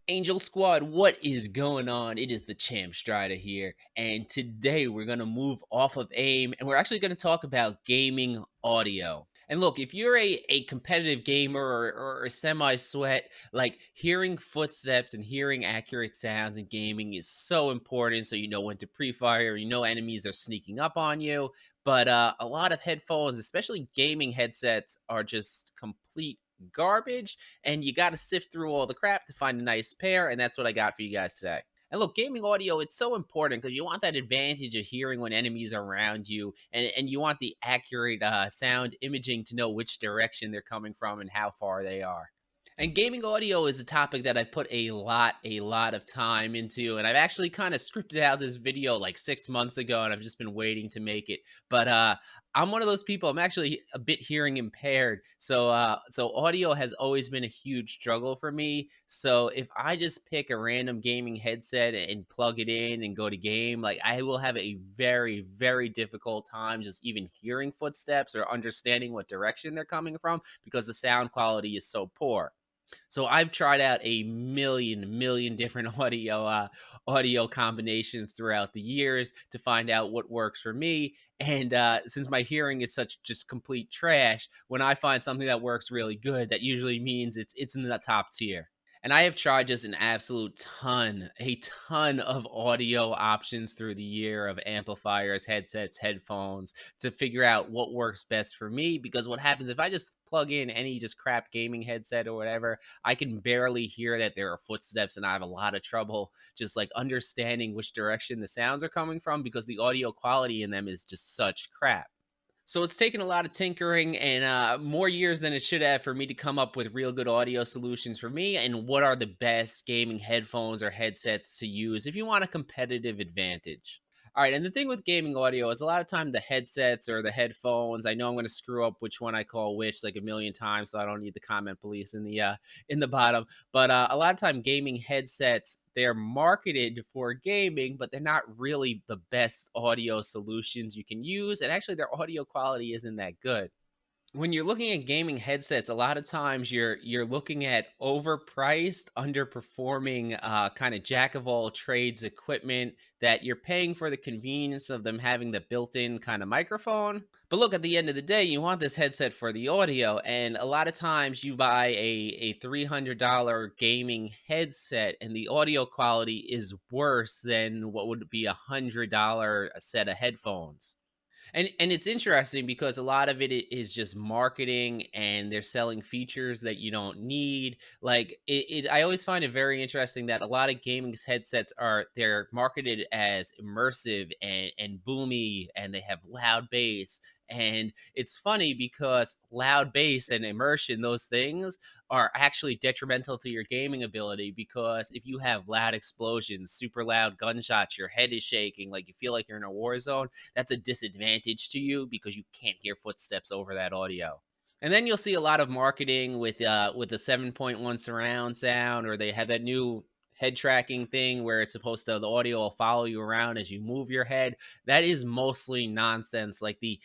Angel Squad, what is going on? It is the Champ Strider here, and today we're going to move off of AIM and we're actually going to talk about gaming audio. And look, if you're a competitive gamer or a semi sweat, like hearing footsteps and hearing accurate sounds in gaming is so important. So you know when to pre fire, you know enemies are sneaking up on you. But a lot of headphones, especially gaming headsets, are just complete garbage and you got to sift through all the crap to find a nice pair. And that's what I got for you guys today. And look, gaming audio, it's so important because you want that advantage of hearing when enemies are around you, and you want the accurate sound imaging to know which direction they're coming from and how far they are. And gaming audio is a topic that I've put a lot of time into, and I've actually kind of scripted out this video like 6 months ago, and I've just been waiting to make it. But I'm one of those people. I'm actually a bit hearing impaired, so audio has always been a huge struggle for me. So if I just pick a random gaming headset and plug it in and go to game, like I will have a very difficult time just even hearing footsteps or understanding what direction they're coming from because the sound quality is so poor. So I've tried out a million different audio combinations throughout the years to find out what works for me. And since my hearing is such just complete trash, when I find something that works really good, that usually means it's in the top tier. And I have tried just an absolute a ton of audio options through the year of amplifiers, headsets, headphones to figure out what works best for me. Because what happens if I just plug in any just crap gaming headset or whatever, I can barely hear that there are footsteps, and I have a lot of trouble just like understanding which direction the sounds are coming from because the audio quality in them is just such crap. So it's taken a lot of tinkering and more years than it should have for me to come up with real good audio solutions for me and what are the best gaming headphones or headsets to use if you want a competitive advantage. All right, and the thing with gaming audio is a lot of time the headsets or the headphones. I know I'm going to screw up which one I call which like a million times, so I don't need the comment police in the bottom. But a lot of time, gaming headsets they're marketed for gaming, but they're not really the best audio solutions you can use. And actually, their audio quality isn't that good. When you're looking at gaming headsets, a lot of times you're looking at overpriced, underperforming, kind of jack of all trades equipment that you're paying for the convenience of them having the built-in kind of microphone. But look, at the end of the day, you want this headset for the audio, and a lot of times you buy a $300 gaming headset, and the audio quality is worse than what would be $100 set of headphones. And it's interesting because a lot of is just marketing and they're selling features that you don't need. Like I always find it very interesting that a lot of gaming headsets they're marketed as immersive and boomy and they have loud bass. And it's funny because loud bass and immersion, those things are actually detrimental to your gaming ability because if you have loud explosions, super loud gunshots, your head is shaking, like you feel like you're in a war zone, that's a disadvantage to you because you can't hear footsteps over that audio. And then you'll see a lot of marketing with the 7.1 surround sound, or they have that new head tracking thing where it's supposed to the audio will follow you around as you move your head. That is mostly nonsense. Like the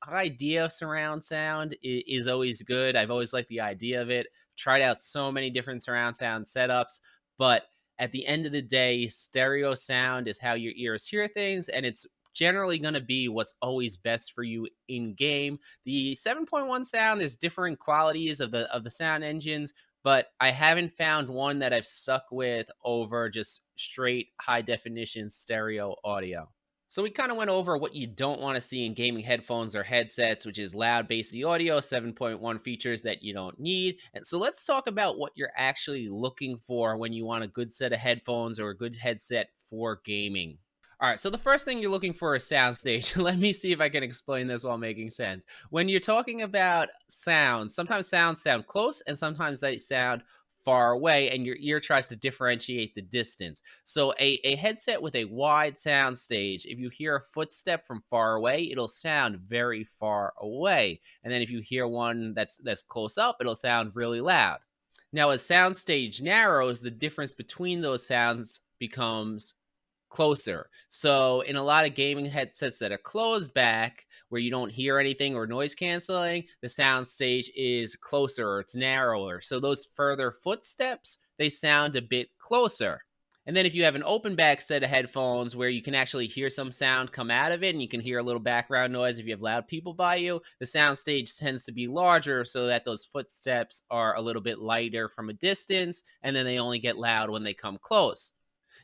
idea of surround sound is always good. I've always liked the idea of it. Tried out so many different surround sound setups, but at the end of the day, stereo sound is how your ears hear things, and it's generally going to be what's always best for you in game. The 7.1 sound, there's different qualities of the sound engines, but I haven't found one that I've stuck with over just straight high definition stereo audio. So we kind of went over what you don't want to see in gaming headphones or headsets, which is loud, bassy audio, 7.1 features that you don't need. And so let's talk about what you're actually looking for when you want a good set of headphones or a good headset for gaming. All right, so the first thing you're looking for is Soundstage. Let me see if I can explain this while making sense. When you're talking about sounds, sometimes sounds sound close and sometimes they sound far away, and your ear tries to differentiate the distance. So a headset with a wide sound stage, if you hear a footstep from far away, it'll sound very far away. And then if you hear one that's close up, it'll sound really loud. Now, as soundstage narrows, the difference between those sounds becomes closer. So in a lot of gaming headsets that are closed back, where you don't hear anything or noise canceling, the sound stage is closer or it's narrower. So those further footsteps they sound a bit closer. And then if you have an open back set of headphones where you can actually hear some sound come out of it and you can hear a little background noise if you have loud people by you, the soundstage tends to be larger so that those footsteps are a little bit lighter from a distance and then they only get loud when they come close.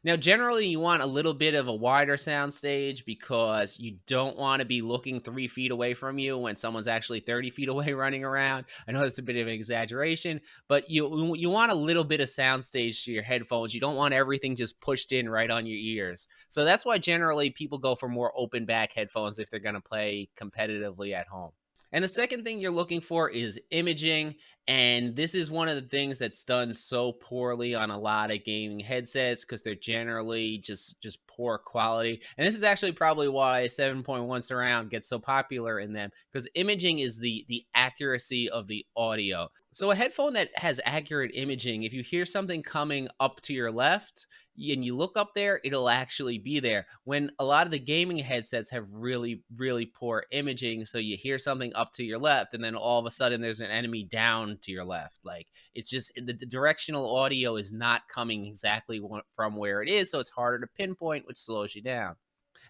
Now, generally, you want a little bit of a wider sound stage because you don't want to be looking 3 feet away from you when someone's actually 30 feet away running around. I know it's a bit of an exaggeration, but you want a little bit of sound stage to your headphones. You don't want everything just pushed in right on your ears. So that's why generally people go for more open back headphones if they're going to play competitively at home. And the second thing you're looking for is imaging. And this is one of the things that's done so poorly on a lot of gaming headsets because they're generally just poor quality. And this is actually probably why 7.1 surround gets so popular in them because imaging is the accuracy of the audio. So a headphone that has accurate imaging, if you hear something coming up to your left, and you look up there, it'll actually be there. When a lot of the gaming headsets have really, really poor imaging, so you hear something up to your left, and then all of a sudden there's an enemy down to your left. Like it's just the directional audio is not coming exactly from where it is, so it's harder to pinpoint, which slows you down.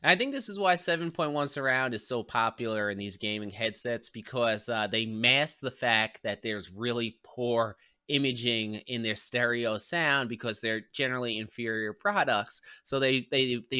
And I think this is why 7.1 surround is so popular in these gaming headsets because they mask the fact that there's really poor imaging in their stereo sound because they're generally inferior products. So they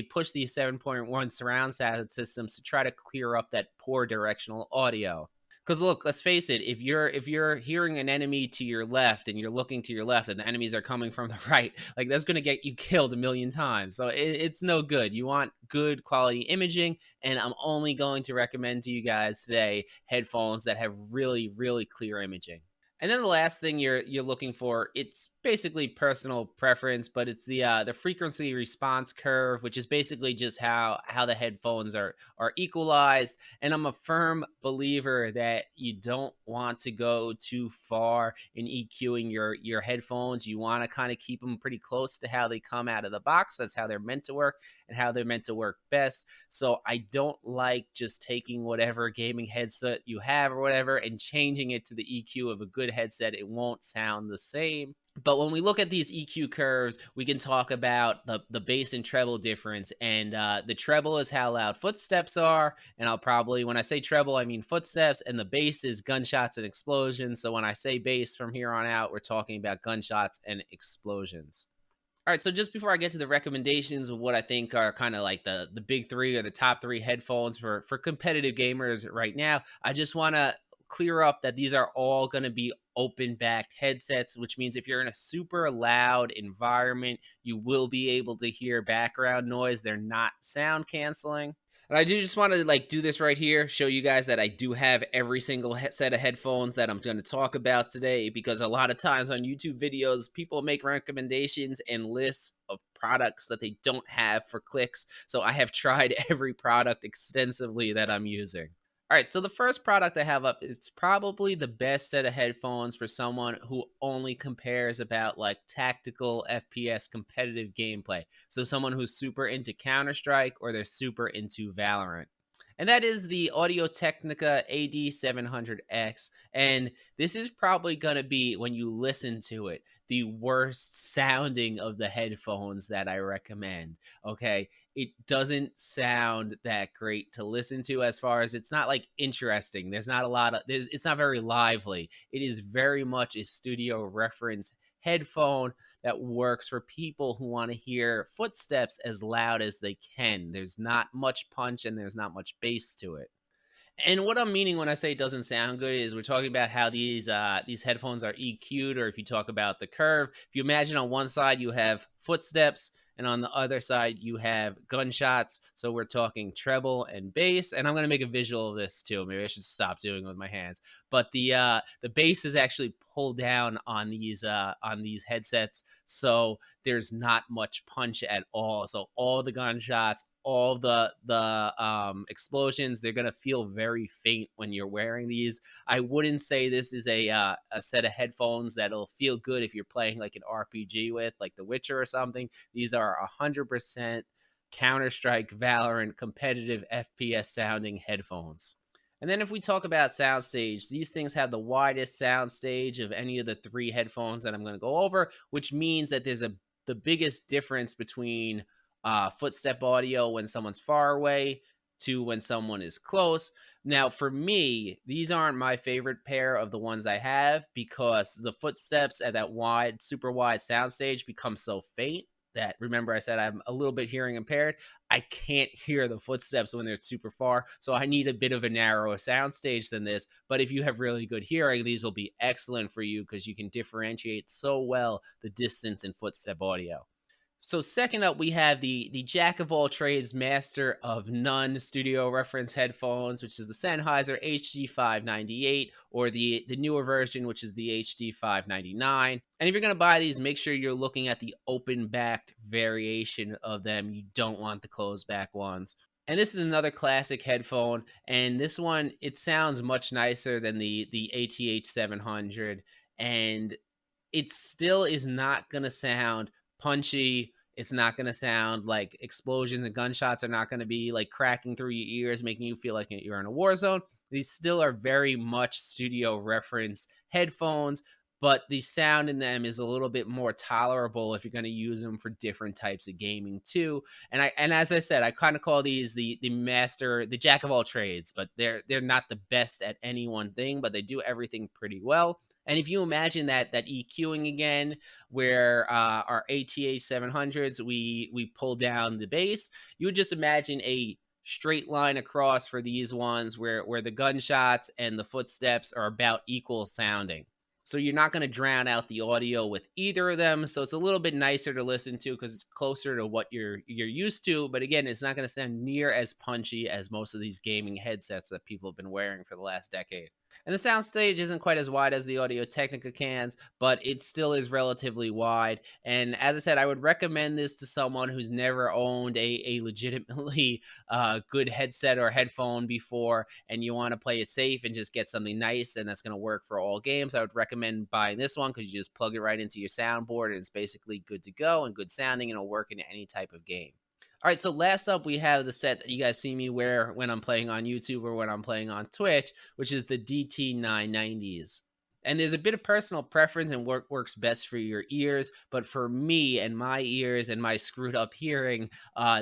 push these 7.1 surround sound systems to try to clear up that poor directional audio. Because look, let's face it, if you're hearing an enemy to your left and you're looking to your left and the enemies are coming from the right, like that's gonna get you killed a million times. So it's no good. You want good quality imaging, and I'm only going to recommend to you guys today headphones that have really, really clear imaging. And then the last thing you're looking for, it's basically personal preference, but it's the frequency response curve, which is basically just how the headphones are equalized. And I'm a firm believer that you don't want to go too far in EQing your headphones. You want to kind of keep them pretty close to how they come out of the box. That's how they're meant to work and how they're meant to work best. So I don't like just taking whatever gaming headset you have or whatever and changing it to the EQ of a good headset. It won't sound the same. But when we look at these EQ curves, we can talk about the bass and treble difference. And the treble is how loud footsteps are. And I'll probably, when I say treble, I mean footsteps. And the bass is gunshots and explosions. So when I say bass from here on out, we're talking about gunshots and explosions. All right, so just before I get to the recommendations of what I think are kind of like the big three or the top three headphones for competitive gamers right now, I just want to clear up that these are all going to be open back headsets, which means if you're in a super loud environment, you will be able to hear background noise. They're not sound canceling. And I do just want to like do this right here, show you guys that I do have every single set of headphones that I'm going to talk about today, because a lot of times on YouTube videos, people make recommendations and lists of products that they don't have for clicks. So I have tried every product extensively that I'm using. All right, so the first product I have up, it's probably the best set of headphones for someone who only compares about like tactical FPS competitive gameplay. So someone who's super into Counter-Strike or they're super into Valorant. And that is the Audio Technica AD700X. And this is probably going to be, when you listen to it, the worst sounding of the headphones that I recommend. Okay, it doesn't sound that great to listen to, as far as it's not like interesting. There's not a lot of it's not very lively. It is very much a studio reference headphone that works for people who want to hear footsteps as loud as they can. There's not much punch and there's not much bass to it. And what I'm meaning when I say it doesn't sound good is we're talking about how these headphones are EQ'd, or if you talk about the curve, if you imagine on one side you have footsteps and on the other side you have gunshots. So we're talking treble and bass. And I'm gonna make a visual of this too. Maybe I should stop doing it with my hands. But the bass is actually pulled down on these headsets. So there's not much punch at all. So all the gunshots, all the explosions, they're gonna feel very faint when you're wearing these. I wouldn't say this is a set of headphones that'll feel good if you're playing like an RPG with, like The Witcher or something. These are 100% Counter Strike, Valorant, competitive FPS sounding headphones. And then if we talk about Soundstage, these things have the widest soundstage of any of the three headphones that I'm going to go over, which means that there's a the biggest difference between footstep audio when someone's far away to when someone is close. Now, for me, these aren't my favorite pair of the ones I have because the footsteps at that wide, super wide soundstage become so faint that, remember, I said I'm a little bit hearing impaired. I can't hear the footsteps when they're super far. So I need a bit of a narrower soundstage than this. But if you have really good hearing, these will be excellent for you because you can differentiate so well the distance in footstep audio. So second up, we have the jack of all trades, master of none studio reference headphones, which is the Sennheiser HD598, or the newer version, which is the HD599. And if you're going to buy these, make sure you're looking at the open backed variation of them. You don't want the closed back ones. And this is another classic headphone, and this one, it sounds much nicer than the ATH 700, and it still is not going to sound punchy. It's not going to sound like explosions and gunshots are not going to be like cracking through your ears, making you feel like you're in a war zone. These still are very much studio reference headphones, but the sound in them is a little bit more tolerable if you're going to use them for different types of gaming too. And as I said, I kind of call these the master, the jack of all trades, but they're not the best at any one thing, but they do everything pretty well. And if you imagine that EQing again, where our ATA 700s, we pull down the bass, you would just imagine a straight line across for these ones where the gunshots and the footsteps are about equal sounding. So you're not going to drown out the audio with either of them. So it's a little bit nicer to listen to because it's closer to what you're used to. But again, it's not going to sound near as punchy as most of these gaming headsets that people have been wearing for the last decade. And the soundstage isn't quite as wide as the Audio Technica cans, but it still is relatively wide. And as I said, I would recommend this to someone who's never owned a legitimately good headset or headphone before, and you want to play it safe and just get something nice and that's going to work for all games. I would recommend buying this one because you just plug it right into your soundboard and it's basically good to go and good sounding and it'll work in any type of game. All right, so last up, we have the set that you guys see me wear when I'm playing on YouTube or when I'm playing on Twitch, which is the DT990s. And there's a bit of personal preference and what works best for your ears. But for me and my ears and my screwed up hearing,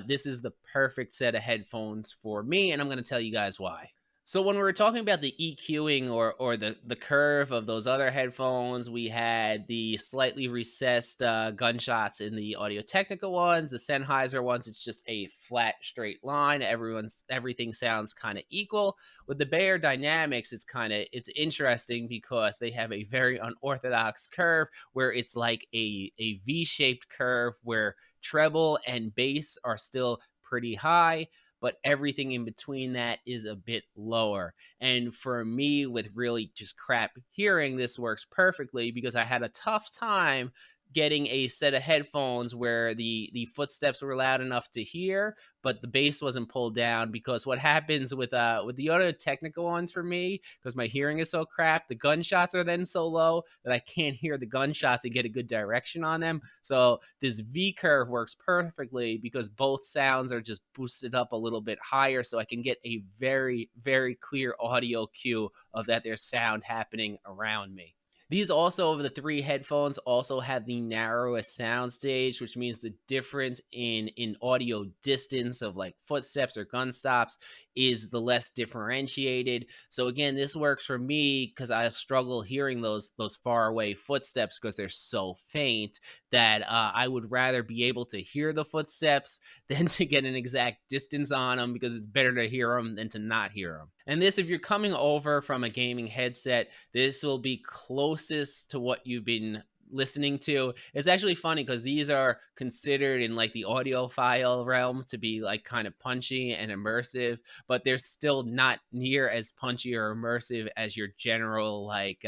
this is the perfect set of headphones for me. And I'm going to tell you guys why. So when we were talking about the EQing or the curve of those other headphones, we had the slightly recessed gunshots in the Audio Technica ones. The Sennheiser ones, it's just a flat straight line. Everything sounds kind of equal. With the Bayer Dynamics, it's interesting because they have a very unorthodox curve where it's like a V-shaped curve where treble and bass are still pretty high, but everything in between that is a bit lower. And for me, with really just crap hearing, this works perfectly because I had a tough time getting a set of headphones where the footsteps were loud enough to hear, but the bass wasn't pulled down. Because what happens with the Audio Technica ones for me, because my hearing is so crap, the gunshots are then so low that I can't hear the gunshots and get a good direction on them. So this V curve works perfectly because both sounds are just boosted up a little bit higher, so I can get a very, very clear audio cue of that there's sound happening around me. These also, of the three headphones, also have the narrowest sound stage, which means the difference in audio distance of like footsteps or gun stops is the less differentiated. So again, this works for me because I struggle hearing those far away footsteps because they're so faint that I would rather be able to hear the footsteps than to get an exact distance on them because it's better to hear them than to not hear them. And this, if you're coming over from a gaming headset, this will be closest to what you've been listening to. It's actually funny because these are considered in like the audiophile realm to be like kind of punchy and immersive, but they're still not near as punchy or immersive as your general like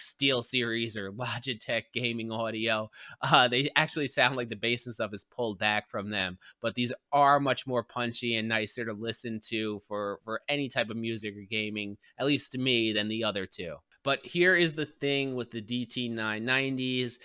Steel Series or Logitech gaming audio. They actually sound like the bass and stuff is pulled back from them, but these are much more punchy and nicer to listen to for any type of music or gaming, at least to me, than the other two. But here is the thing with the DT990s.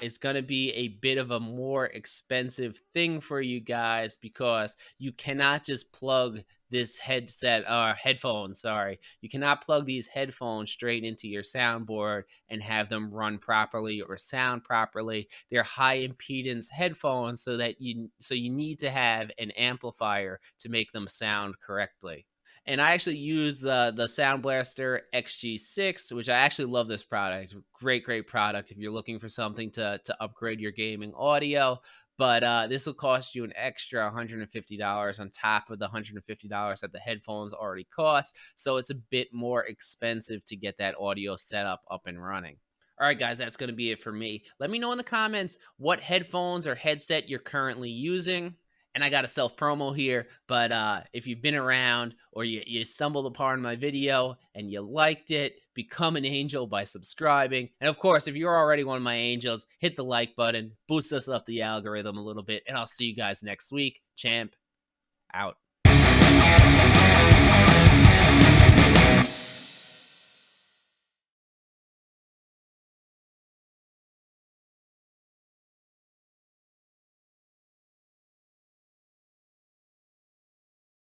It's going to be a bit of a more expensive thing for you guys because you cannot just plug this headset or headphones, sorry. You cannot plug these headphones straight into your soundboard and have them run properly or sound properly. They're high impedance headphones so you need to have an amplifier to make them sound correctly. And I actually use the Sound Blaster XG6, which I actually love this product. Great, great product if you're looking for something to upgrade your gaming audio. But this will cost you an extra $150 on top of the $150 that the headphones already cost. So it's a bit more expensive to get that audio setup up and running. All right, guys, that's going to be it for me. Let me know in the comments what headphones or headset you're currently using. And I got a self promo here, but if you've been around or you stumbled upon my video and you liked it, become an angel by subscribing. And of course, if you're already one of my angels, hit the like button, boost us up the algorithm a little bit, and I'll see you guys next week. Champ, out.